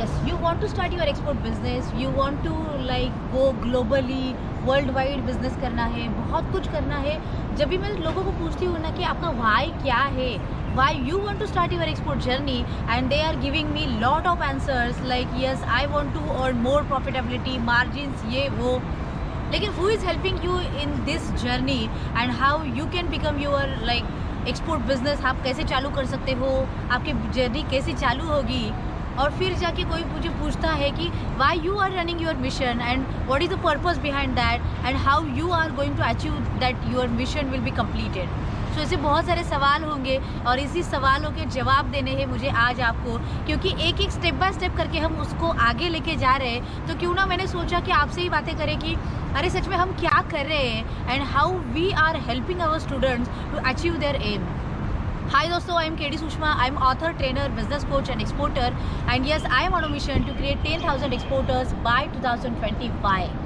Yes, you want to start your export business, you want to like go globally, world wide business करना है, बहुत कुछ करना है। जब भी मैं लोगों को पूछती हूँ ना कि आपका वाई क्या है, why you want to start your export journey, and they are giving me lot of answers like yes, I want to earn more profitability, margins, ये वो। लेकिन who is helping you in this journey and how you can become your like export business, आप कैसे चालू कर सकते हो, आपकी जर्नी कैसे चालू होगी। और फिर जाके कोई मुझे पूछता है कि why you are running your mission and what is the purpose behind that and how you are going to achieve that your mission will be completed। तो ऐसे बहुत सारे सवाल होंगे और इसी सवालों के जवाब देने हैं मुझे आज आपको, क्योंकि एक एक स्टेप बाय स्टेप करके हम उसको आगे लेके जा रहे हैं। तो क्यों ना मैंने सोचा कि आपसे ही बातें करें कि अरे सच में हम क्या कर रहे हैं and how we are helping our students to achieve their aim. Hi दोस्तों, I am KD Sushma. I am author, trainer, business coach and exporter, and yes, I am on a mission to create 10,000 exporters by 2025.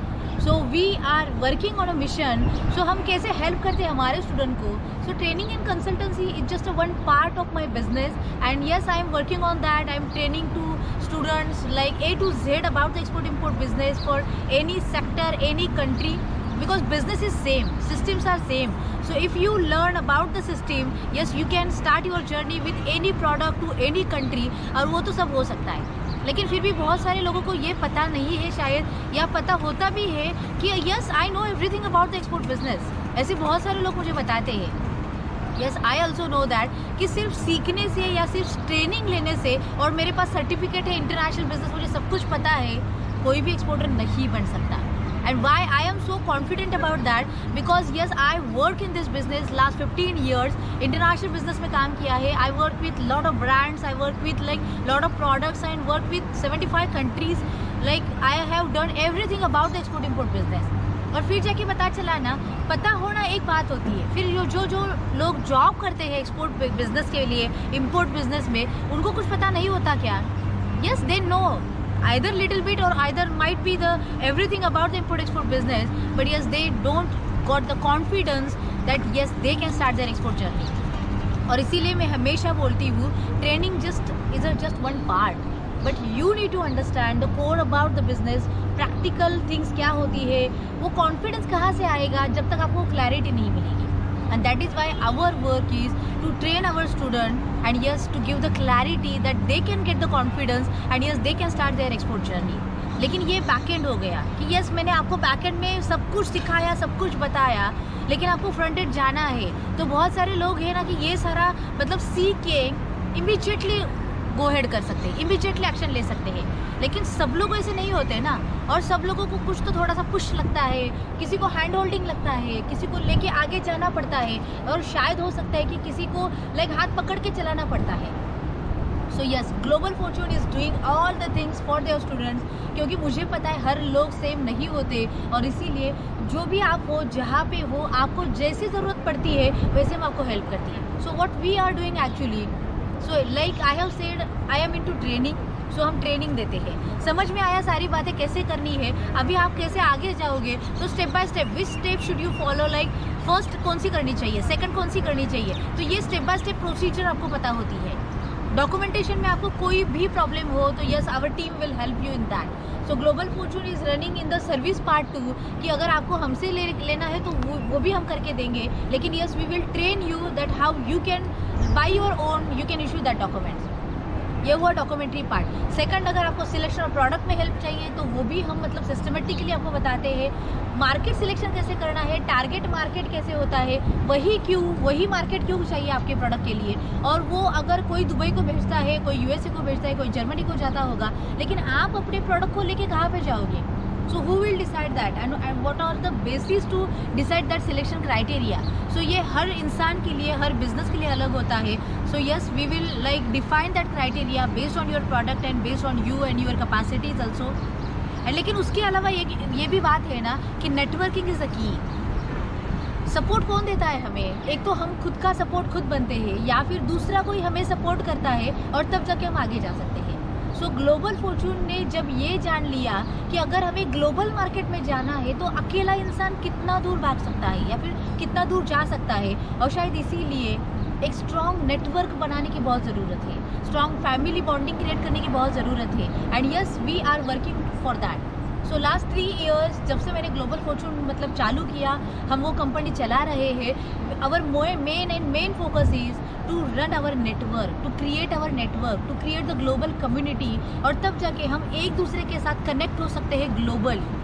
So we are working on a mission. So हम कैसे help करते हैं हमारे student को? So training and consultancy is just a one part of my business, and yes, I am working on that. I am training to students like A to Z about the export import business for any sector, any country. Because business is same, systems are same. So if you learn about the system, yes, you can start your journey with any product to any country, और वो तो सब हो सकता है। लेकिन फिर भी बहुत सारे लोगों को ये पता नहीं है शायद, या पता होता भी है कि yes I know everything about the export business. ऐसे बहुत सारे लोग मुझे बताते हैं। Yes, I also know that कि सिर्फ सीखने से या सिर्फ ट्रेनिंग लेने से और मेरे पास सर्टिफिकेट है इंटरनेशनल बिजनेस, मुझे सब कुछ पता है, कोई भी एक्सपोर्टर नहीं बन सकता। And why I am so confident about that? Because yes, I work in this business last 15 years. International business में काम किया है। I work with lot of brands. I work with like lot of products and work with 75 countries. Like I have done everything about the export import business. और फिर जाके पता चला ना, पता होना एक बात होती है, फिर जो लोग जॉब करते हैं एक्सपोर्ट बिजनेस के लिए, इम्पोर्ट बिजनेस में, उनको कुछ पता नहीं होता क्या? Yes, they know either little bit or either might be the everything about the import export business, but yes, they don't got the confidence that yes, they can start their export journey. और इसीलिए मैं हमेशा बोलती हूँ, training just one part, but you need to understand the core about the business, practical things क्या होती है, वो confidence कहाँ से आएगा जब तक आपको clarity नहीं मिलेगी। And that is why our work is to train our student and yes, to give the clarity that they can get the confidence and yes, they can start their export journey. लेकिन ये backend हो गया कि yes, मैंने आपको backend में सब कुछ सिखाया, सब कुछ बताया, लेकिन आपको फ्रंट एंड जाना है। तो बहुत सारे लोग हैं ना कि ये सारा मतलब सीख के इमीडिएटली गो हेड कर सकते हैं, इमीडिएटली एक्शन ले सकते हैं, लेकिन सब लोग ऐसे नहीं होते ना। और सब लोगों को कुछ तो थोड़ा सा पुश लगता है, किसी को हैंड होल्डिंग लगता है, किसी को लेके आगे जाना पड़ता है, और शायद हो सकता है कि किसी को लाइक हाथ पकड़ के चलाना पड़ता है। So yes, global Fortune is doing all the things for their students, क्योंकि मुझे पता है हर लोग सेम नहीं होते, और इसीलिए जो भी आप हो, जहाँ पे हो, आपको जैसी ज़रूरत पड़ती है वैसे हम आपको हेल्प करती है। So what we are doing actually, so like I have said I am into training. So हम ट्रेनिंग देते हैं। समझ में आया सारी बातें कैसे करनी है, अभी आप कैसे आगे जाओगे, तो step by step which step should you follow, like first कौन सी करनी चाहिए, सेकंड कौन सी करनी चाहिए, तो ये स्टेप बाय स्टेप प्रोसीजर आपको पता होती है। डॉक्यूमेंटेशन में आपको कोई भी प्रॉब्लम हो तो yes, our team will help you in that. So Global Fortune is running in the service part 2, कि अगर आपको हमसे लेना है तो वो भी हम करके देंगे, लेकिन yes, we will train you that how you can by your own, you can issue that documents. ये हुआ डॉक्यूमेंट्री पार्ट। सेकंड, अगर आपको सिलेक्शन और प्रोडक्ट में हेल्प चाहिए तो वो भी हम मतलब सिस्टमेटिकली आपको बताते हैं। मार्केट सिलेक्शन कैसे करना है, टारगेट मार्केट कैसे होता है, वही मार्केट क्यों चाहिए आपके प्रोडक्ट के लिए, और वो अगर कोई दुबई को भेजता है, कोई यूएसए को भेजता है, कोई जर्मनी को जाता होगा, लेकिन आप अपने प्रोडक्ट को लेके कहाँ पे जाओगे? So who will decide that and what are the basis to decide that selection criteria? So ये हर इंसान के लिए, हर बिजनेस के लिए अलग होता है। So yes, we will like define that criteria based on your product and based on you and your capacities also. लेकिन उसके अलावा ये भी बात है ना कि networking is the key. Support कौन देता है हमें? एक तो हम खुद का सपोर्ट खुद बनते हैं, या फिर दूसरा कोई हमें सपोर्ट करता है, और तब जाके हम आगे जा सकते हैं। सो ग्लोबल फॉर्च्यून ने जब ये जान लिया कि अगर हमें ग्लोबल मार्केट में जाना है तो अकेला इंसान कितना दूर भाग सकता है या फिर कितना दूर जा सकता है, और शायद इसीलिए एक स्ट्रॉन्ग नेटवर्क बनाने की बहुत ज़रूरत है, स्ट्रॉन्ग फैमिली बॉन्डिंग क्रिएट करने की बहुत ज़रूरत है, and yes we are working for that. So last 3 years जब से मैंने ग्लोबल फॉर्चून मतलब चालू किया, हम वो कंपनी चला रहे हैं। Our main focus is to run our network, to create our network, to create the global community, और तब जाके हम एक दूसरे के साथ कनेक्ट हो सकते हैं ग्लोबली।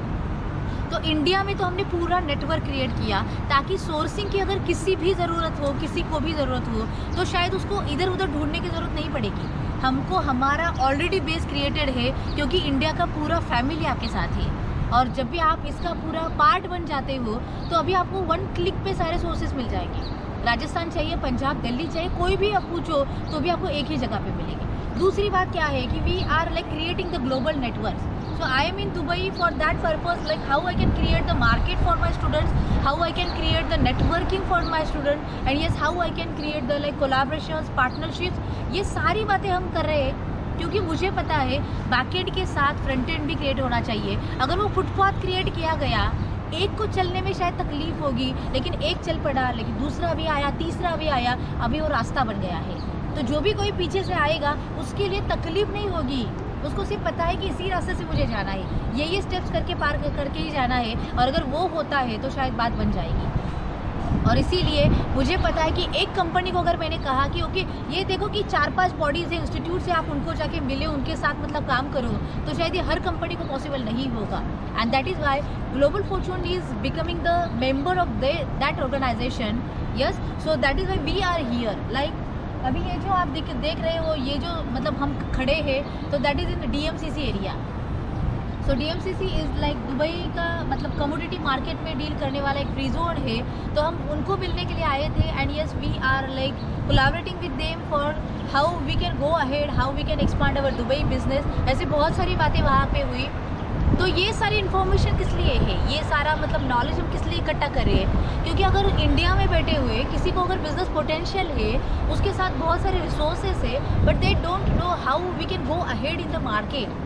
तो इंडिया में तो हमने पूरा नेटवर्क क्रिएट किया ताकि सोर्सिंग की अगर किसी भी ज़रूरत हो, किसी को भी ज़रूरत हो, तो शायद उसको इधर उधर ढूंढने की ज़रूरत नहीं पड़ेगी। हमको हमारा ऑलरेडी बेस क्रिएटेड है, क्योंकि इंडिया का पूरा फैमिली आपके साथ है। और जब भी आप इसका पूरा पार्ट बन जाते हो तो अभी आपको 1 क्लिक पे सारे सोर्सेज मिल जाएंगे। राजस्थान चाहिए, पंजाब, दिल्ली चाहिए, कोई भी आप पूछो तो भी आपको एक ही जगह पे मिलेंगे। दूसरी बात क्या है कि we are like creating the global network. So I am in Dubai for that purpose, like how I can create the market for my students, how I can create the networking for my students, and yes how I can create the like collaborations, partnerships। ये सारी बातें हम कर रहे हैं क्योंकि मुझे पता है बैकएंड के साथ फ्रंट एंड भी क्रिएट होना चाहिए। अगर वो फुटपाथ क्रिएट किया गया, एक को चलने में शायद तकलीफ होगी, लेकिन एक चल पड़ा, लेकिन दूसरा भी आया, तीसरा भी आया, अभी वो रास्ता बन गया है। तो जो भी कोई पीछे से आएगा उसके लिए तकलीफ नहीं होगी, उसको सिर्फ पता है कि इसी रास्ते से मुझे जाना है, ये स्टेप्स करके पार करके ही जाना है, और अगर वो होता है तो शायद बात बन जाएगी। और इसीलिए मुझे पता है कि एक कंपनी को अगर मैंने कहा कि ओके ये देखो कि 4-5 बॉडीज़ है, इंस्टीट्यूट से आप उनको जाके मिले, उनके साथ मतलब काम करो, तो शायद ये हर कंपनी को पॉसिबल नहीं होगा। And that is why Global Fortune is becoming the member of that organisation. Yes, so that is why we are here. Like अभी ये जो आप देख रहे हो, ये जो मतलब हम खड़े हैं, तो that is in DMCC area. So DMCC is like Dubai का मतलब कमोडिटी मार्केट में डील करने वाला एक फ्री जोन है। तो हम उनको मिलने के लिए आए थे, and yes we are like collaborating with them for how we can go ahead, how we can expand our Dubai business. ऐसी बहुत सारी बातें वहाँ पे हुई। तो ये सारी इन्फॉर्मेशन किस लिए है, ये सारा मतलब नॉलेज हम किस लिए इकट्ठा कर रहे हैं? क्योंकि अगर इंडिया में बैठे हुए किसी को अगर बिजनेस पोटेंशियल है, उसके साथ बहुत सारे रिसोर्सेस है, but they don't know how we can go ahead in the market.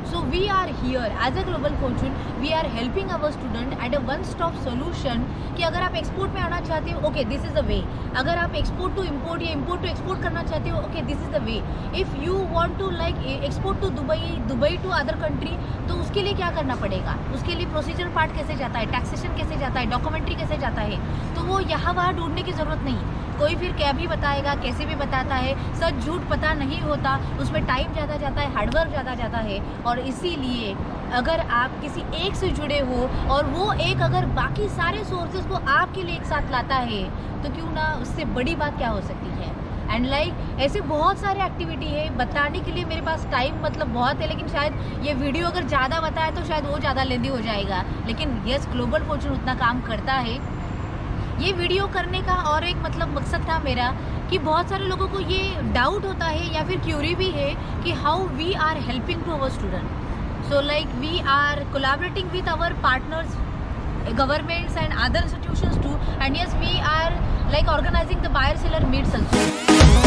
So we are here as a global fortune, we are helping our student at a one stop solution कि अगर आप export में आना चाहते हो, okay this is the way. अगर आप export to import या इम्पोर्ट टू एक्सपोर्ट करना चाहते हो, okay this is the way. If you want to like export to Dubai to other country, तो उसके लिए क्या करना पड़ेगा, उसके लिए प्रोसीजर पार्ट कैसे जाता है, टैक्सेशन कैसे जाता है, डॉक्यूमेंट्री कैसे जाता है, तो वो यहाँ वहाँ ढूंढने की ज़रूरत नहीं। कोई फिर क्या भी बताएगा, कैसे भी बताता है, सच झूठ पता नहीं होता, उसमें टाइम ज़्यादा जाता है, हार्डवर्क ज़्यादा जाता है। और इसीलिए अगर आप किसी एक से जुड़े हो और वो एक अगर बाकी सारे सोर्सेज को आपके लिए एक साथ लाता है, तो क्यों ना, उससे बड़ी बात क्या हो सकती है। एंड लाइक ऐसे बहुत सारे एक्टिविटी है, बताने के लिए मेरे पास टाइम मतलब बहुत है, लेकिन शायद ये वीडियो अगर ज़्यादा बताए तो शायद वो ज़्यादा लेंदी हो जाएगा। लेकिन यस ग्लोबल फॉर्चून उतना काम करता है। ये वीडियो करने का और एक मतलब मकसद था मेरा कि बहुत सारे लोगों को ये डाउट होता है या फिर क्यूरी भी है कि how we are helping to our student. So like we are collaborating with our partners, governments and other institutions too, and yes we are like organizing the buyer seller meets also।